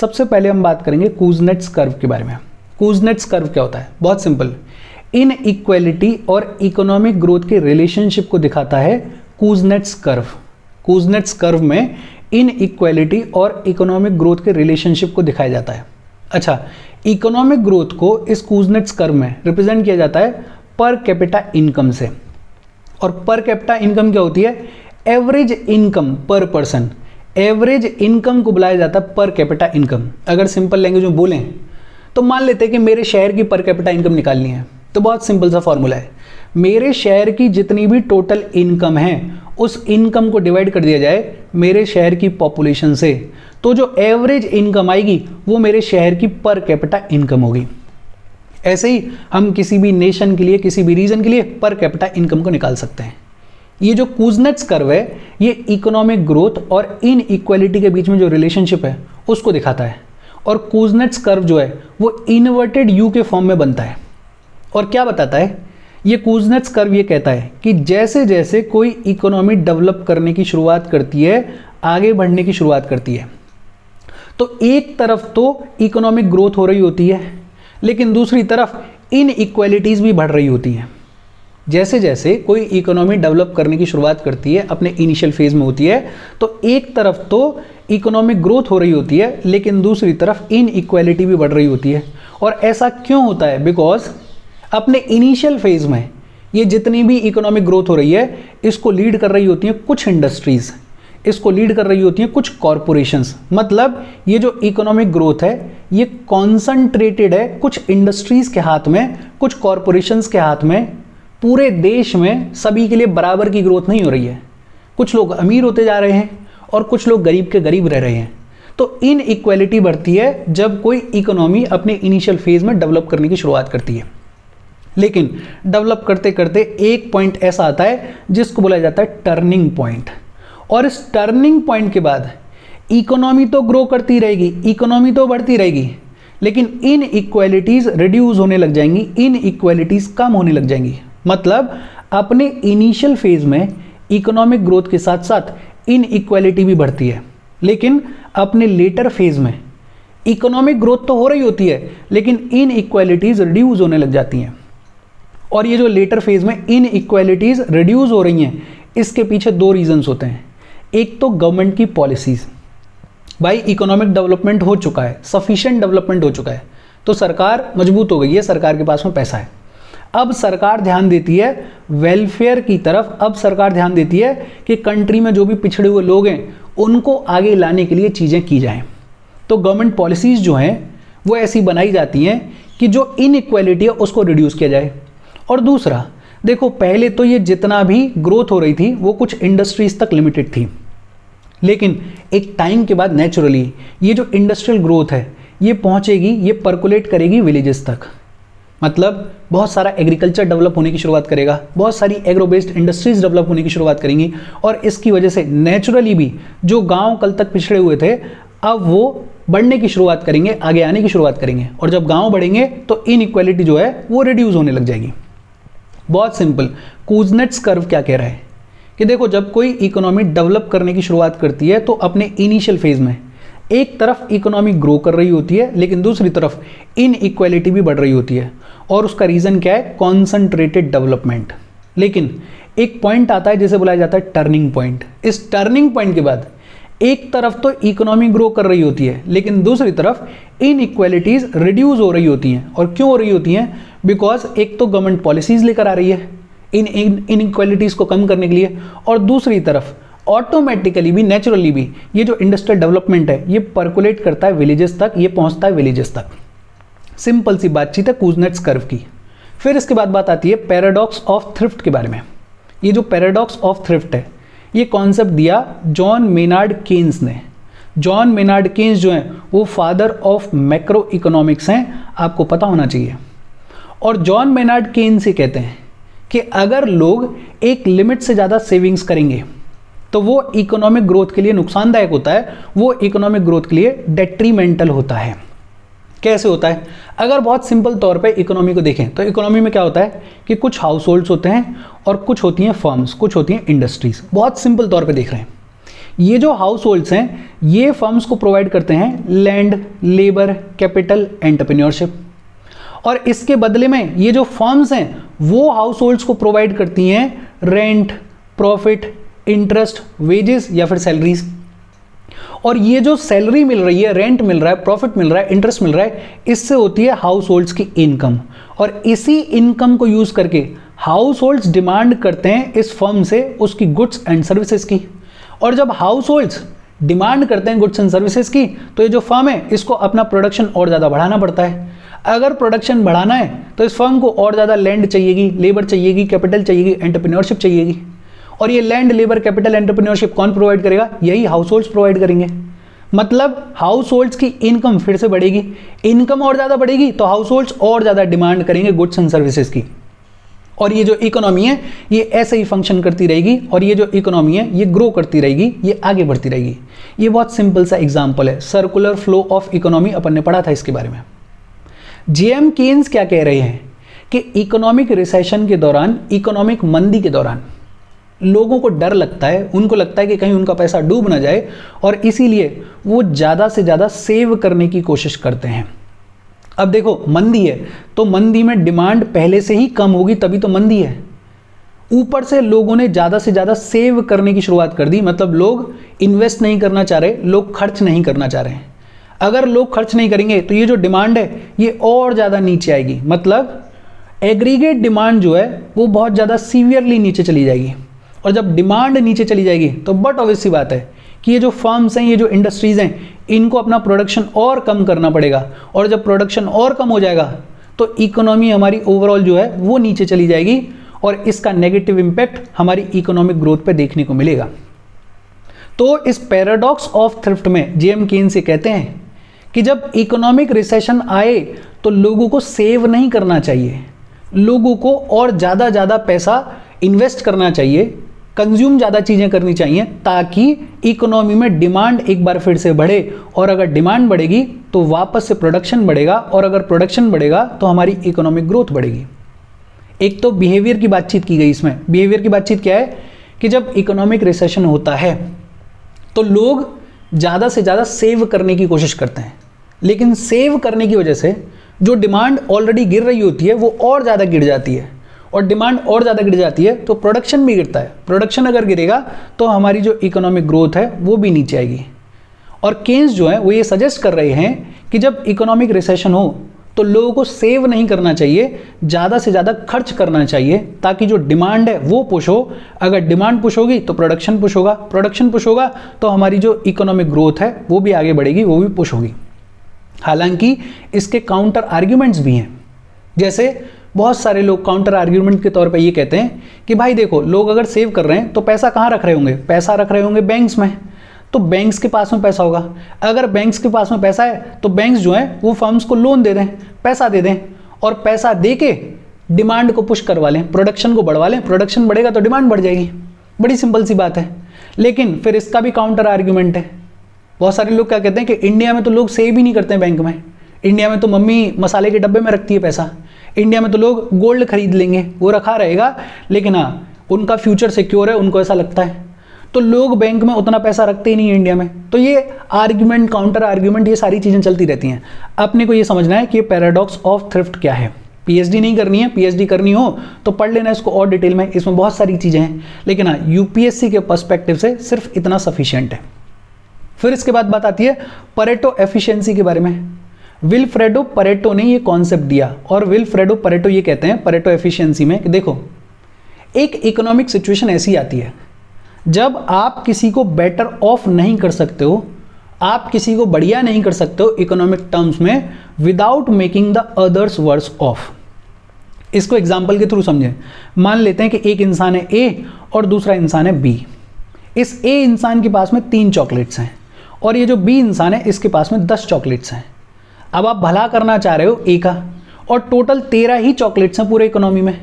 सबसे पहले हम बात करेंगे कूजनेट्स कर्व के बारे में। कूजनेट्स कर्व क्या होता है? बहुत सिंपल, इन इक्वेलिटी और इकोनॉमिक ग्रोथ के रिलेशनशिप को दिखाता है कूजनेट्स कर्व। कूजनेट्स कर्व में इन इक्वेलिटी और इकोनॉमिक ग्रोथ के रिलेशनशिप को दिखाया जाता है। अच्छा, इकोनॉमिक ग्रोथ को इस कूजनेट्स कर्व में रिप्रेजेंट किया जाता है पर कैपिटा इनकम से। और पर कैपिटा इनकम क्या होती है? एवरेज इनकम पर पर्सन। एवरेज इनकम को बुलाया जाता है पर कैपिटा इनकम। अगर सिंपल लैंग्वेज में बोलें तो मान लेते हैं कि मेरे शहर की पर कैपिटा इनकम निकालनी है, तो बहुत सिंपल सा फॉर्मूला है, मेरे शहर की जितनी भी टोटल इनकम है उस इनकम को डिवाइड कर दिया जाए मेरे शहर की पॉपुलेशन से, तो जो एवरेज इनकम आएगी वो मेरे शहर की पर कैपिटा इनकम होगी। ऐसे ही हम किसी भी नेशन के लिए, किसी भी रीजन के लिए पर कैपिटा इनकम को निकाल सकते हैं। ये जो कूजनेट्स कर्व है ये इकोनॉमिक ग्रोथ और इन इक्वालिटी के बीच में जो रिलेशनशिप है उसको दिखाता है। और कूजनेट्स कर्व जो है वो इन्वर्टेड यू के फॉर्म में बनता है। और क्या बताता है ये कूजनेट्स कर्व? ये कहता है कि जैसे जैसे कोई इकोनॉमी डेवलप करने की शुरुआत करती है, आगे बढ़ने की शुरुआत करती है, तो एक तरफ तो इकोनॉमिक ग्रोथ हो रही होती है लेकिन दूसरी तरफ इन इक्वालिटीज़ भी बढ़ रही होती हैं। जैसे जैसे कोई इकोनॉमी डेवलप करने की शुरुआत करती है, अपने इनिशियल फेज में होती है, तो एक तरफ तो इकोनॉमिक ग्रोथ हो रही होती है लेकिन दूसरी तरफ इन इक्वालिटी भी बढ़ रही होती है। और ऐसा क्यों होता है? बिकॉज अपने इनिशियल फेज में ये जितनी भी इकोनॉमिक ग्रोथ हो रही है इसको लीड कर रही होती हैं कुछ इंडस्ट्रीज़, इसको लीड कर रही होती हैं कुछ कॉरपोरेशंस। मतलब ये जो इकोनॉमिक ग्रोथ है ये कॉन्संट्रेटेड है कुछ इंडस्ट्रीज़ के हाथ में, कुछ कॉरपोरेशंस के हाथ में। पूरे देश में सभी के लिए बराबर की ग्रोथ नहीं हो रही है। कुछ लोग अमीर होते जा रहे हैं और कुछ लोग गरीब के गरीब रह रहे हैं। तो इन इक्वालिटी बढ़ती है जब कोई इकोनॉमी अपने इनिशियल फेज में डेवलप करने की शुरुआत करती है। लेकिन डेवलप करते करते एक पॉइंट ऐसा आता है जिसको बोला जाता है टर्निंग पॉइंट। और इस टर्निंग पॉइंट के बाद इकोनॉमी तो ग्रो करती रहेगी, इकोनॉमी तो बढ़ती रहेगी, लेकिन इन इक्वालिटीज़ रिड्यूस होने लग जाएंगी, इन इक्वालिटीज़ कम होने लग जाएंगी। मतलब अपने इनिशियल फेज में इकोनॉमिक ग्रोथ के साथ साथ इन इक्वालिटी भी बढ़ती है, लेकिन अपने लेटर फेज में इकोनॉमिक ग्रोथ तो हो रही होती है लेकिन इन इक्वालिटीज़ रिड्यूस होने लग जाती हैं। और ये जो लेटर फेज में इन इक्वालिटीज़ रिड्यूस हो रही हैं इसके पीछे दो रीजंस होते हैं। एक तो गवर्नमेंट की पॉलिसीज़। भाई इकोनॉमिक डेवलपमेंट हो चुका है, सफिशिएंट डेवलपमेंट हो चुका है, तो सरकार मजबूत हो गई है, सरकार के पास में पैसा है। अब सरकार ध्यान देती है वेलफेयर की तरफ। अब सरकार ध्यान देती है कि कंट्री में जो भी पिछड़े हुए लोग हैं उनको आगे लाने के लिए चीज़ें की जाएं। तो गवर्नमेंट पॉलिसीज़ जो हैं वो ऐसी बनाई जाती हैं कि जो इनइक्वालिटी है उसको रिड्यूस किया जाए। और दूसरा, देखो पहले तो ये जितना भी ग्रोथ हो रही थी वो कुछ इंडस्ट्रीज़ तक लिमिटेड थी, लेकिन एक टाइम के बाद नेचुरली ये जो इंडस्ट्रियल ग्रोथ है ये पहुँचेगी, ये पर्कुलेट करेगी विलेजेस तक। मतलब बहुत सारा एग्रीकल्चर डेवलप होने की शुरुआत करेगा, बहुत सारी एग्रो बेस्ड इंडस्ट्रीज डेवलप होने की शुरुआत करेंगी। और इसकी वजह से नेचुरली भी जो गांव कल तक पिछड़े हुए थे अब वो बढ़ने की शुरुआत करेंगे, आगे आने की शुरुआत करेंगे। और जब गांव बढ़ेंगे तो इनइक्वालिटी जो है वो रिड्यूस होने लग जाएगी। बहुत सिंपल, कूजनेट्स कर्व क्या कह रहा है कि देखो जब कोई इकोनॉमी डेवलप करने की शुरुआत करती है तो अपने इनिशियल फेज में एक तरफ इकोनॉमी ग्रो कर रही होती है लेकिन दूसरी तरफ इन इक्वालिटी भी बढ़ रही होती है। और उसका रीज़न क्या है? Concentrated development. लेकिन एक पॉइंट आता है जिसे बुलाया जाता है टर्निंग पॉइंट। इस टर्निंग पॉइंट के बाद एक तरफ तो इकोनॉमी ग्रो कर रही होती है लेकिन दूसरी तरफ इन इक्वालिटीज़ रिड्यूस हो रही होती हैं। और क्यों हो रही होती हैं? बिकॉज एक तो गवर्नमेंट पॉलिसीज़ लेकर आ रही है इन इक्वालिटीज़ को कम करने के लिए, और दूसरी तरफ ऑटोमेटिकली भी, नेचुरली भी ये जो इंडस्ट्रियल डेवलपमेंट है ये पर्कुलेट करता है विलेजेस तक, ये पहुंचता है विलेजेस तक। सिंपल सी बातचीत है कूजनेट्स कर्व की। फिर इसके बाद बात आती है पैराडॉक्स ऑफ थ्रिफ्ट के बारे में। ये जो पैराडॉक्स ऑफ थ्रिफ्ट है ये कॉन्सेप्ट दिया जॉन मेनार्ड केन्स ने। जॉन मेनार्ड केन्स जो हैं वो फादर ऑफ मैक्रो इकोनॉमिक्स हैं, आपको पता होना चाहिए। और जॉन मेनार्ड केन्स से कहते हैं कि अगर लोग एक लिमिट से ज़्यादा सेविंग्स करेंगे तो वो इकोनॉमिक ग्रोथ के लिए नुकसानदायक होता है, वो इकोनॉमिक ग्रोथ के लिए डेट्रीमेंटल होता है। कैसे होता है? अगर बहुत सिंपल तौर पे इकोनॉमी को देखें तो इकोनॉमी में क्या होता है कि कुछ हाउस होल्ड्स होते हैं और कुछ होती हैं फर्म्स, कुछ होती हैं इंडस्ट्रीज। बहुत सिंपल तौर पे देख रहे हैं ये जो हाउस होल्ड्स हैं ये फर्म्स को प्रोवाइड करते हैं लैंड, लेबर, कैपिटल, एंटरप्रेन्योरशिप, और इसके बदले में ये जो फर्म्स हैं वो हाउस होल्ड्स को प्रोवाइड करती हैं रेंट, प्रॉफिट, इंटरेस्ट, वेजेस या फिर सैलरीज। और ये जो सैलरी मिल रही है, रेंट मिल रहा है, प्रॉफिट मिल रहा है, इंटरेस्ट मिल रहा है, इससे होती है हाउस होल्ड्स की इनकम। और इसी इनकम को यूज करके हाउस होल्ड्स डिमांड करते हैं इस फर्म से उसकी गुड्स एंड सर्विसेज की। और जब हाउस होल्ड्स डिमांड करते हैं गुड्स एंड सर्विसेज की, तो ये जो फर्म है इसको अपना प्रोडक्शन और ज़्यादा बढ़ाना पड़ता है। अगर प्रोडक्शन बढ़ाना है तो इस फर्म को और ज़्यादा लैंड चाहिएगी, लेबर चाहिएगी, कैपिटल चाहिएगी, एंटरप्रेन्योरशिप चाहिएगी। और ये लैंड, लेबर, कैपिटल, एंटरप्रेन्योरशिप कौन प्रोवाइड करेगा? यही हाउस होल्ड्स प्रोवाइड करेंगे। मतलब हाउस होल्ड्स की इनकम फिर से बढ़ेगी, इनकम और ज़्यादा बढ़ेगी तो हाउस होल्ड्स और ज़्यादा डिमांड करेंगे गुड्स एंड सर्विसेज की। और ये जो इकोनॉमी है ये ऐसे ही फंक्शन करती रहेगी, और ये जो इकोनॉमी है ये ग्रो करती रहेगी, ये आगे बढ़ती रहेगी। ये बहुत सिंपल सा एग्जाम्पल है, सर्कुलर फ्लो ऑफ इकोनॉमी, अपन ने पढ़ा था इसके बारे में। जेएम केन्स क्या कह रहे हैं कि इकोनॉमिक रिसेशन के दौरान, इकोनॉमिक मंदी के दौरान लोगों को डर लगता है, उनको लगता है कि कहीं उनका पैसा डूब ना जाए, और इसीलिए वो ज़्यादा से ज़्यादा सेव करने की कोशिश करते हैं। अब देखो मंदी है तो मंदी में डिमांड पहले से ही कम होगी, तभी तो मंदी है। ऊपर से लोगों ने ज़्यादा से ज़्यादा सेव करने की शुरुआत कर दी, मतलब लोग इन्वेस्ट नहीं करना चाह रहे, लोग खर्च नहीं करना चाह रहे हैं। अगर लोग खर्च नहीं करेंगे तो ये जो डिमांड है ये और ज़्यादा नीचे आएगी, मतलब एग्रीगेट डिमांड जो है वो बहुत ज़्यादा सीवियरली नीचे चली जाएगी। और जब डिमांड नीचे चली जाएगी तो बट ऑब्वियस सी बात है कि ये जो फर्म्स हैं, ये जो इंडस्ट्रीज़ हैं, इनको अपना प्रोडक्शन और कम करना पड़ेगा। और जब प्रोडक्शन और कम हो जाएगा तो इकोनॉमी हमारी ओवरऑल जो है वो नीचे चली जाएगी, और इसका नेगेटिव इम्पैक्ट हमारी इकोनॉमिक ग्रोथ पे देखने को मिलेगा। तो इस पैराडॉक्स ऑफ थ्रिफ्ट में जेएम केन्स से कहते हैं कि जब इकोनॉमिक रिसेशन आए तो लोगों को सेव नहीं करना चाहिए, लोगों को और ज़्यादा पैसा इन्वेस्ट करना चाहिए, कंज्यूम ज़्यादा चीज़ें करनी चाहिए, ताकि इकोनॉमी में डिमांड एक बार फिर से बढ़े। और अगर डिमांड बढ़ेगी तो वापस से प्रोडक्शन बढ़ेगा, और अगर प्रोडक्शन बढ़ेगा तो हमारी इकोनॉमिक ग्रोथ बढ़ेगी। एक तो बिहेवियर की बातचीत की गई इसमें। बिहेवियर की बातचीत क्या है कि जब इकोनॉमिक रिसेशन होता है तो लोग ज़्यादा से ज़्यादा सेव करने की कोशिश करते हैं, लेकिन सेव करने की वजह से जो डिमांड ऑलरेडी गिर रही होती है वो और ज़्यादा गिर जाती है, और डिमांड और ज़्यादा गिर जाती है तो प्रोडक्शन भी गिरता है। प्रोडक्शन अगर गिरेगा तो हमारी जो इकोनॉमिक ग्रोथ है वो भी नीचे आएगी। और केन्स जो है वो ये सजेस्ट कर रहे हैं कि जब इकोनॉमिक रिसेशन हो तो लोगों को सेव नहीं करना चाहिए, ज़्यादा से ज़्यादा खर्च करना चाहिए, ताकि जो डिमांड है वो पुश हो। अगर डिमांड पुश होगी तो प्रोडक्शन पुश होगा, प्रोडक्शन पुश होगा तो हमारी जो इकोनॉमिक ग्रोथ है वो भी आगे बढ़ेगी, वो भी पुश होगी। हालांकि इसके काउंटर आर्ग्यूमेंट्स भी हैं। जैसे बहुत सारे लोग काउंटर आर्ग्यूमेंट के तौर पे ये कहते हैं कि भाई देखो, लोग अगर सेव कर रहे हैं तो पैसा कहाँ रख रहे होंगे? पैसा रख रहे होंगे बैंक्स में, तो बैंक्स के पास में पैसा होगा। अगर बैंक्स के पास में पैसा है तो बैंक्स जो है वो फर्म्स को लोन दे दें, पैसा दे दें, और पैसा दे के डिमांड को पुश करवा लें, प्रोडक्शन को बढ़वा लें। प्रोडक्शन बढ़ेगा तो डिमांड बढ़ जाएगी, बड़ी सिंपल सी बात है। लेकिन फिर इसका भी काउंटर आर्ग्यूमेंट है। बहुत सारे लोग क्या कहते हैं कि इंडिया में तो लोग सेव ही नहीं करते हैं बैंक में, इंडिया में तो मम्मी मसाले के डब्बे में रखती है पैसा, इंडिया में तो लोग गोल्ड खरीद लेंगे, वो रखा रहेगा, लेकिन हाँ उनका फ्यूचर सिक्योर है, उनको ऐसा लगता है। तो लोग बैंक में उतना पैसा रखते ही नहीं है इंडिया में। तो ये आर्ग्यूमेंट, काउंटर आर्ग्यूमेंट, ये सारी चीज़ें चलती रहती हैं। अपने को ये समझना है कि ये पैराडॉक्स ऑफ थ्रिफ्ट क्या है। पीएचडी नहीं करनी है, पीएचडी करनी हो तो पढ़ लेना इसको और डिटेल में, इसमें बहुत सारी चीज़ें हैं, लेकिन हाँ यूपीएससी के पर्सपेक्टिव से सिर्फ इतना सफिशिएंट है। फिर इसके बाद बात आती है परेटो एफिशिएंसी के बारे में। विल्फ्रेडो परेटो ने ये कॉन्सेप्ट दिया, और विल्फ्रेडो परेटो ये कहते हैं परेटो एफिशिएंसी में कि देखो, एक इकोनॉमिक सिचुएशन ऐसी आती है जब आप किसी को बेटर ऑफ नहीं कर सकते हो, आप किसी को बढ़िया नहीं कर सकते हो इकोनॉमिक टर्म्स में, without making the others worse off. इसको एग्जाम्पल के थ्रू समझें। मान लेते हैं कि एक इंसान है ए और दूसरा इंसान है बी। इस ए इंसान के पास में 3 चॉकलेट्स हैं, और ये जो बी इंसान है इसके पास में 10 चॉकलेट्स हैं। अब आप भला करना चाह रहे हो ए का, और टोटल 13 ही चॉकलेट्स हैं पूरे इकोनॉमी में।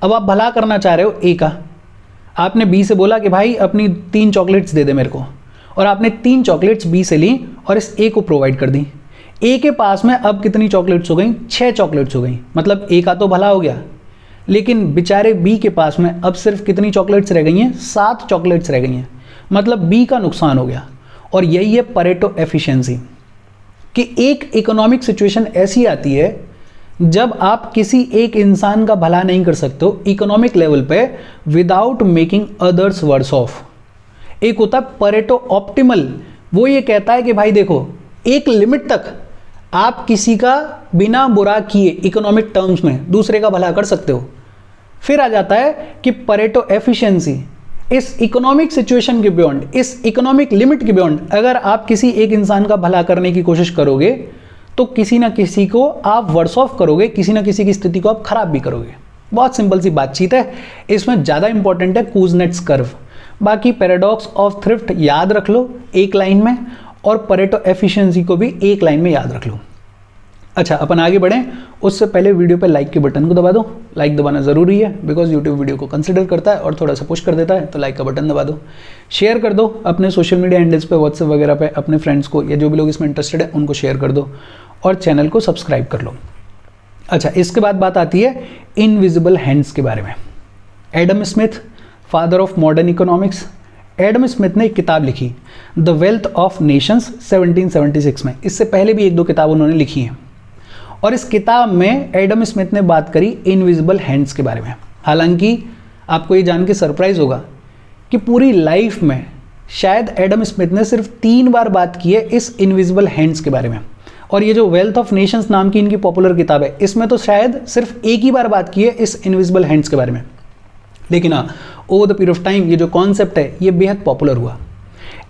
अब आप भला करना चाह रहे हो ए का, आपने बी से बोला कि भाई अपनी 3 चॉकलेट्स दे दे मेरे को, और आपने 3 चॉकलेट्स बी से ली और इस ए को प्रोवाइड कर दी। ए के पास में अब कितनी चॉकलेट्स हो गई? 6 चॉकलेट्स हो गई। मतलब ए का तो भला हो गया, लेकिन बेचारे बी के पास में अब सिर्फ कितनी चॉकलेट्स रह गई हैं? 7 चॉकलेट्स रह गई हैं। मतलब बी का नुकसान हो गया। और यही है परेटो एफिशिएंसी, कि एक इकोनॉमिक सिचुएशन ऐसी आती है जब आप किसी एक इंसान का भला नहीं कर सकते हो इकोनॉमिक लेवल पे without making others worse off. एक होता है परेटो ऑप्टिमल, वो ये कहता है कि भाई देखो एक लिमिट तक आप किसी का बिना बुरा किए इकोनॉमिक टर्म्स में दूसरे का भला कर सकते हो। फिर आ जाता है कि परेटो एफिशिएंसी, इस इकोनॉमिक सिचुएशन के बियॉन्ड, इस इकोनॉमिक लिमिट के बियॉन्ड अगर आप किसी एक इंसान का भला करने की कोशिश करोगे तो किसी ना किसी को आप वर्स ऑफ करोगे, किसी ना किसी की स्थिति को आप खराब भी करोगे। बहुत सिंपल सी बातचीत है। इसमें ज़्यादा इंपॉर्टेंट है कूजनेट्स कर्व। बाकी पैराडॉक्स ऑफ थ्रिफ्ट याद रख लो एक लाइन में, और परेटो एफिशिएंसी को भी एक लाइन में याद रख लो। अच्छा, अपन आगे बढ़ें उससे पहले वीडियो पे लाइक के बटन को दबा दो। लाइक दबाना ज़रूरी है बिकॉज यूट्यूब वीडियो को कंसिडर करता है और थोड़ा सा पुश कर देता है, तो लाइक का बटन दबा दो। शेयर कर दो अपने सोशल मीडिया हैंडल्स पे, व्हाट्सएप वगैरह पे अपने फ्रेंड्स को, या जो भी लोग इसमें इंटरेस्टेड है उनको शेयर कर दो, और चैनल को सब्सक्राइब कर लो। अच्छा, इसके बाद बात आती है इनविजिबल हैंड्स के बारे में। Adam Smith, father of modern economics, Adam Smith ने एक किताब लिखी द वेल्थ ऑफ नेशंस 1776 में। इससे पहले भी एक दो किताब उन्होंने लिखी हैं, और इस किताब में एडम स्मिथ ने बात करी इनविजिबल हैंड्स के बारे में। हालांकि आपको ये जान के सरप्राइज होगा कि पूरी लाइफ में शायद एडम स्मिथ ने सिर्फ 3 बार बात की है इस इनविजिबल हैंड्स के बारे में। और ये जो वेल्थ ऑफ नेशंस नाम की इनकी पॉपुलर किताब है, इसमें तो शायद सिर्फ एक ही बार बात की है इस इनविजिबल हैंड्स के बारे में। लेकिन हाँ, over the period of time ये जो कॉन्सेप्ट है ये बेहद पॉपुलर हुआ।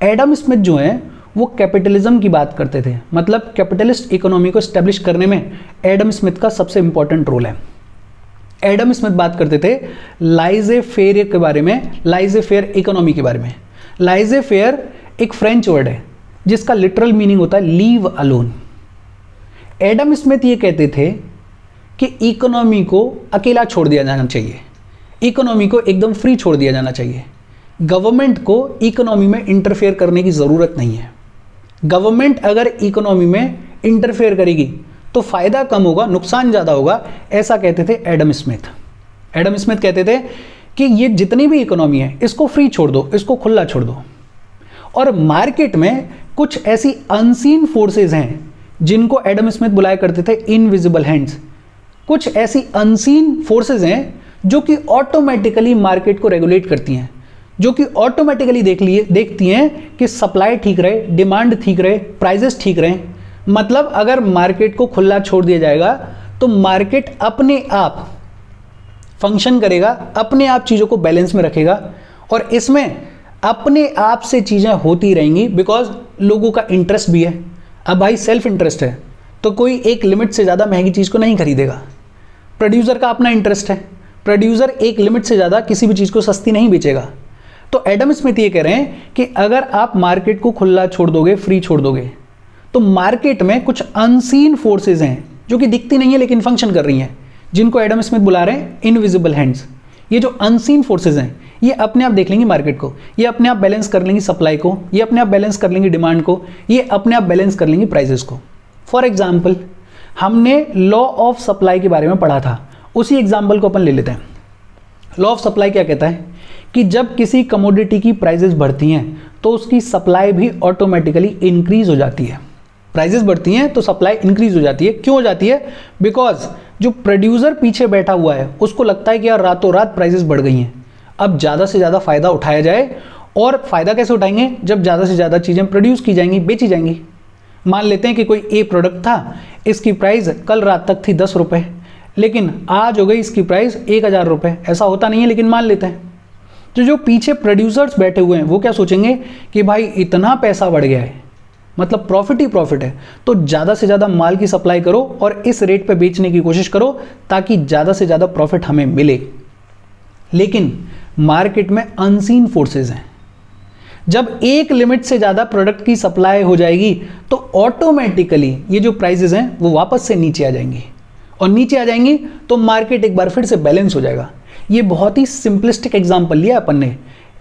एडम स्मिथ जो है वो कैपिटलिज्म की बात करते थे, मतलब कैपिटलिस्ट इकोनॉमी को एस्टेब्लिश करने में एडम स्मिथ का सबसे इंपॉर्टेंट रोल है। एडम स्मिथ बात करते थे लाइजे फेयर के बारे में, लाइजे फेयर इकोनॉमी के बारे में। लाइजे फेयर एक फ्रेंच वर्ड है जिसका लिटरल मीनिंग होता है लीव अलोन। एडम स्मिथ ये कहते थे कि इकोनॉमी को अकेला छोड़ दिया जाना चाहिए, इकोनॉमी को एकदम फ्री छोड़ दिया जाना चाहिए। गवर्नमेंट को इकोनॉमी में इंटरफेयर करने की ज़रूरत नहीं है। गवर्नमेंट अगर इकोनॉमी में इंटरफेयर करेगी तो फ़ायदा कम होगा, नुकसान ज़्यादा होगा, ऐसा कहते थे एडम स्मिथ। एडम स्मिथ कहते थे कि ये जितनी भी इकोनॉमी है इसको फ्री छोड़ दो, इसको खुला छोड़ दो। और मार्केट में कुछ ऐसी अनसीन फोर्सेज हैं जिनको एडम स्मिथ बुलाया करते थे इनविजिबल हैंड्स। कुछ ऐसी अनसीन फोर्सेज हैं जो कि ऑटोमेटिकली मार्केट को रेगुलेट करती हैं, जो कि ऑटोमेटिकली देखती हैं कि सप्लाई ठीक रहे, डिमांड ठीक रहे, प्राइजेस ठीक रहे। मतलब अगर मार्केट को खुला छोड़ दिया जाएगा तो मार्केट अपने आप फंक्शन करेगा, अपने आप चीज़ों को बैलेंस में रखेगा, और इसमें अपने आप से चीज़ें होती रहेंगी बिकॉज लोगों का इंटरेस्ट भी है। अब भाई सेल्फ इंटरेस्ट है तो कोई एक लिमिट से ज़्यादा महंगी चीज़ को नहीं खरीदेगा। प्रोड्यूसर का अपना इंटरेस्ट है, प्रोड्यूसर एक लिमिट से ज़्यादा किसी भी चीज़ को सस्ती नहीं बेचेगा। तो एडम स्मिथ ये कह रहे हैं कि अगर आप मार्केट को खुला छोड़ दोगे, फ्री छोड़ दोगे, तो मार्केट में कुछ अनसीन फोर्सेज हैं जो कि दिखती नहीं है लेकिन फंक्शन कर रही हैं, जिनको एडम स्मिथ बुला रहे हैं इनविजिबल हैंड्स। ये जो अनसीन फोर्सेज हैं ये अपने आप देख लेंगी मार्केट को, ये अपने आप बैलेंस कर लेंगी सप्लाई को, ये अपने आप बैलेंस कर लेंगी डिमांड को, ये अपने आप बैलेंस कर लेंगी प्राइजेस को। फॉर एग्जाम्पल, हमने लॉ ऑफ सप्लाई के बारे में पढ़ा था, उसी एग्जाम्पल को अपन ले लेते हैं। लॉ ऑफ सप्लाई क्या कहता है कि जब किसी कमोडिटी की प्राइजेस बढ़ती हैं तो उसकी सप्लाई भी ऑटोमेटिकली इंक्रीज हो जाती है। प्राइजेस बढ़ती हैं तो सप्लाई इंक्रीज हो जाती है। क्यों हो जाती है? बिकॉज जो प्रोड्यूसर पीछे बैठा हुआ है उसको लगता है कि यार रातों रात प्राइजेस बढ़ गई हैं, अब ज़्यादा से ज़्यादा फ़ायदा उठाया जाए। और फ़ायदा कैसे उठाएंगे? जब ज़्यादा से ज़्यादा चीज़ें प्रोड्यूस की जाएंगी, बेची जाएंगी। मान लेते हैं कि कोई ए प्रोडक्ट था, इसकी प्राइस कल रात तक थी 10 रुपये, लेकिन आज हो गई इसकी प्राइस 1000 रुपये। ऐसा होता नहीं है लेकिन मान लेते हैं। तो जो पीछे प्रोड्यूसर्स बैठे हुए हैं वो क्या सोचेंगे कि भाई इतना पैसा बढ़ गया है, मतलब प्रॉफिट ही प्रॉफिट है, तो ज़्यादा से ज़्यादा माल की सप्लाई करो और इस रेट पे बेचने की कोशिश करो ताकि ज़्यादा से ज़्यादा प्रॉफिट हमें मिले। लेकिन मार्केट में अनसीन फोर्सेस हैं। जब एक लिमिट से ज़्यादा प्रोडक्ट की सप्लाई हो जाएगी तो ऑटोमेटिकली ये जो प्राइसेस हैं वो वापस से नीचे आ जाएंगी, और नीचे आ जाएंगी तो मार्केट एक बार फिर से बैलेंस हो जाएगा। ये बहुत ही सिंपलिस्टिक एग्जांपल लिया अपन ने।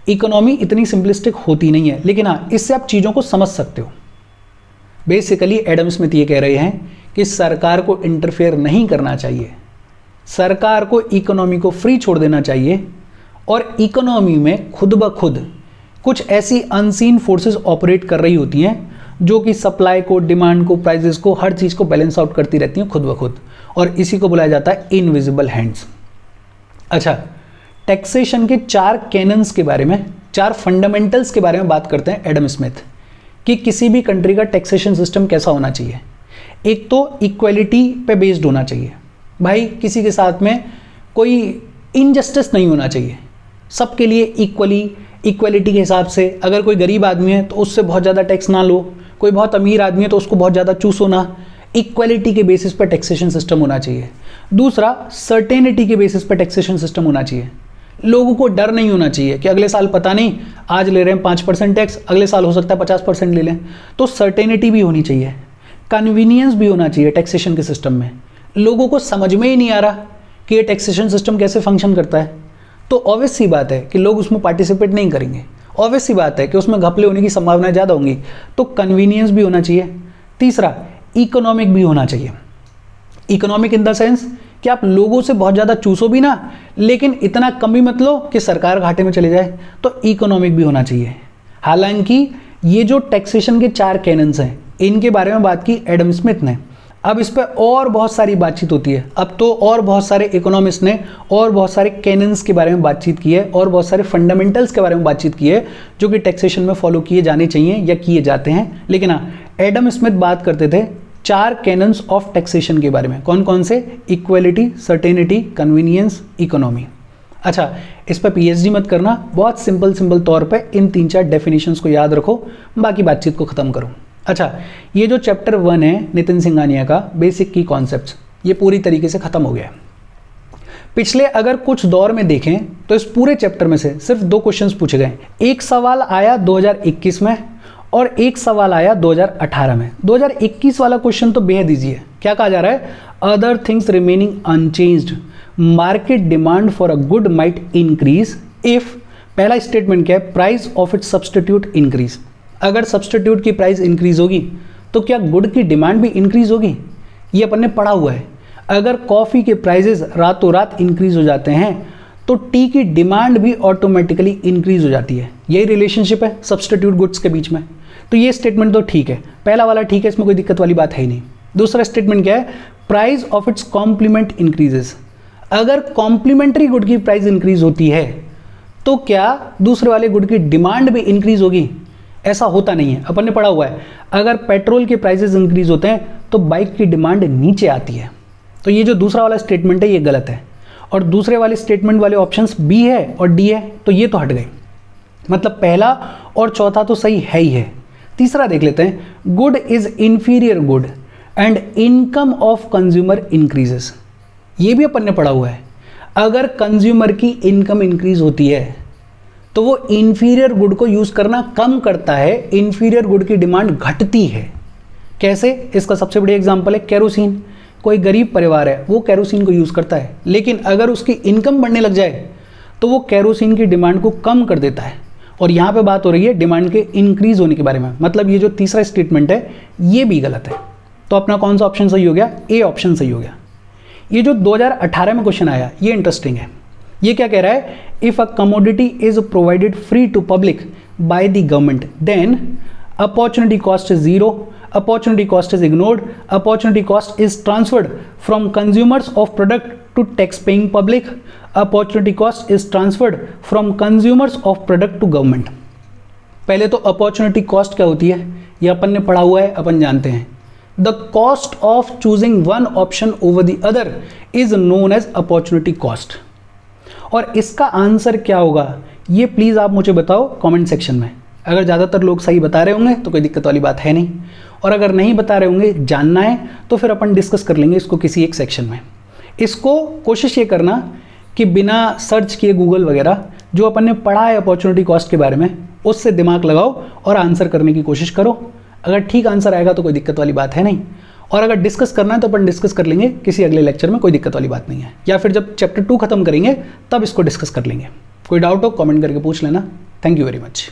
इकोनॉमी इतनी सिंपलिस्टिक होती नहीं है, लेकिन हाँ, इससे आप चीज़ों को समझ सकते हो। बेसिकली एडम स्मिथ ये कह रहे हैं कि सरकार को इंटरफेयर नहीं करना चाहिए, सरकार को इकोनॉमी को फ्री छोड़ देना चाहिए, और इकोनॉमी में खुद ब खुद कुछ ऐसी अनसीन फोर्सेस ऑपरेट कर रही होती हैं जो कि सप्लाई को, डिमांड को, प्राइजेस को, हर चीज़ को बैलेंस आउट करती रहती हैं खुद ब खुद, और इसी को बुलाया जाता है इनविजिबल हैंड्स। अच्छा, टैक्सेशन के 4 कैनन्स के बारे में, 4 फंडामेंटल्स के बारे में बात करते हैं एडम स्मिथ कि किसी भी कंट्री का टैक्सेशन सिस्टम कैसा होना चाहिए। एक तो इक्वलिटी पे बेस्ड होना चाहिए, भाई किसी के साथ में कोई इनजस्टिस नहीं होना चाहिए, सबके लिए इक्वलिटी के हिसाब से। अगर कोई गरीब आदमी है तो उससे बहुत ज़्यादा टैक्स ना लो, कोई बहुत अमीर आदमी है तो उसको बहुत ज़्यादा चूसो ना। इक्वलिटी के बेसिस पर टैक्सेशन सिस्टम होना चाहिए। दूसरा, सर्टेनिटी के बेसिस पर टैक्सेशन सिस्टम होना चाहिए। लोगों को डर नहीं होना चाहिए कि अगले साल पता नहीं, आज ले रहे हैं 5% टैक्स, अगले साल हो सकता है 50% ले लें। तो सर्टेनिटी भी होनी चाहिए, कन्वीनियंस भी होना चाहिए टैक्सेशन के सिस्टम में। लोगों को समझ में ही नहीं आ रहा कि ये टैक्सेशन सिस्टम कैसे फंक्शन करता है, तो ऑब्वियस सी बात है कि लोग उसमें पार्टिसिपेट नहीं करेंगे। ऑब्वियस सी बात है कि उसमें घपले होने की संभावना ज़्यादा होंगी, तो कन्वीनियंस भी होना चाहिए। तीसरा, इकोनॉमिक भी होना चाहिए। इकोनॉमिक इन द सेंस कि आप लोगों से बहुत ज़्यादा चूसो भी ना, लेकिन इतना कम भी मत लो कि सरकार घाटे में चले जाए, तो इकोनॉमिक भी होना चाहिए। हालांकि ये जो टैक्सेशन के 4 कैनन्स हैं, इनके बारे में बात की एडम स्मिथ ने। अब इस पर और बहुत सारी बातचीत होती है, अब तो और बहुत सारे इकोनॉमिस्ट ने और बहुत सारे कैनन्स के बारे में बातचीत की है, और बहुत सारे फंडामेंटल्स के बारे में बातचीत की है जो कि टैक्सेशन में फॉलो किए जाने चाहिए या किए जाते हैं। लेकिन हाँ, एडम स्मिथ बात करते थे 4 कैनन्स ऑफ टैक्सेशन के बारे में। कौन कौन से? Equality, certainty, convenience, economy. अच्छा, इस पर पीएचडी मत करना, बहुत सिंपल तौर पे इन 3-4 डेफिनेशंस को याद रखो, बाकी बातचीत को ख़त्म करो। अच्छा, ये जो चैप्टर 1 है नितिन सिंघानिया का, बेसिक की कॉन्सेप्ट्स, ये पूरी तरीके से ख़त्म हो गया। पिछले अगर कुछ दौर में देखें तो इस पूरे चैप्टर में से सिर्फ 2 क्वेश्चंस पूछे गए। एक सवाल आया 2021 में और एक सवाल आया 2018 में। 2021 वाला क्वेश्चन तो बेहद ईजी है। क्या कहा जा रहा है? Other things remaining unchanged, market demand for a good might increase if, पहला स्टेटमेंट क्या है? Price of it's substitute increase. अगर सब्सटीट्यूट की प्राइस इंक्रीज होगी तो क्या गुड की डिमांड भी इंक्रीज होगी? ये अपन ने पढ़ा हुआ है। अगर कॉफ़ी के प्राइजेस रातों रात इंक्रीज हो जाते हैं तो टी की डिमांड भी ऑटोमेटिकली इंक्रीज हो जाती है। यही रिलेशनशिप है सब्सटीट्यूट गुड्स के बीच में। तो ये स्टेटमेंट तो ठीक है, पहला वाला ठीक है, इसमें कोई दिक्कत वाली बात है ही नहीं। दूसरा स्टेटमेंट क्या है? Price of its complement increases. अगर कॉम्प्लीमेंट्री गुड की प्राइस इंक्रीज होती है तो क्या दूसरे वाले गुड की डिमांड भी इंक्रीज होगी? ऐसा होता नहीं है, अपन ने पढ़ा हुआ है। अगर पेट्रोल के प्राइसेस इंक्रीज होते हैं तो बाइक की डिमांड नीचे आती है। तो ये जो दूसरा वाला स्टेटमेंट है ये गलत है, और दूसरे वाले स्टेटमेंट वाले ऑप्शंस बी है और डी है, तो ये तो हट गए। मतलब पहला और चौथा तो सही है ही है। तीसरा देख लेते हैं, good is inferior good and income of consumer increases. ये भी अपन ने पढ़ा हुआ है। अगर कंज्यूमर की इनकम इंक्रीज होती है तो वो इंफीरियर गुड को यूज करना कम करता है, इंफीरियर गुड की डिमांड घटती है। कैसे? इसका सबसे बड़ी एग्जांपल है केरोसिन। कोई गरीब परिवार है वो केरोसिन को यूज करता है, लेकिन अगर उसकी इनकम बढ़ने लग जाए तो वो केरोसिन की डिमांड को कम कर देता है। और यहाँ पे बात हो रही है डिमांड के इंक्रीज होने के बारे में। मतलब ये जो तीसरा स्टेटमेंट है ये भी गलत है। तो अपना कौन सा ऑप्शन सही हो गया? ए ऑप्शन सही हो गया। ये जो 2018 में क्वेश्चन आया ये इंटरेस्टिंग है। ये क्या कह रहा है? If a commodity is provided free to public by the government then opportunity cost is zero, opportunity cost is ignored, opportunity cost is transferred from consumers of product to tax paying public, opportunity cost is transferred from consumers of product to government. पहले तो opportunity cost क्या होती है ये अपन ने पढ़ा हुआ है, अपन जानते हैं। The cost of choosing one option over the other is known as opportunity cost. और इसका आंसर क्या होगा ये प्लीज़ आप मुझे बताओ कमेंट सेक्शन में। अगर ज़्यादातर लोग सही बता रहे होंगे तो कोई दिक्कत वाली बात है नहीं, और अगर नहीं बता रहे होंगे, जानना है, तो फिर अपन डिस्कस कर लेंगे इसको किसी एक सेक्शन में। इसको कोशिश ये करना कि बिना सर्च किए गूगल वगैरह जो अपन ने पढ़ा है अपॉर्चुनिटी कॉस्ट के बारे में उससे दिमाग लगाओ और आंसर करने की कोशिश करो। अगर ठीक आंसर आएगा तो कोई दिक्कत वाली बात है नहीं, और अगर डिस्कस करना है तो अपन डिस्कस कर लेंगे किसी अगले लेक्चर में, कोई दिक्कत वाली बात नहीं है। या फिर जब चैप्टर 2 खत्म करेंगे तब इसको डिस्कस कर लेंगे। कोई डाउट हो कमेंट करके पूछ लेना। Thank you very much.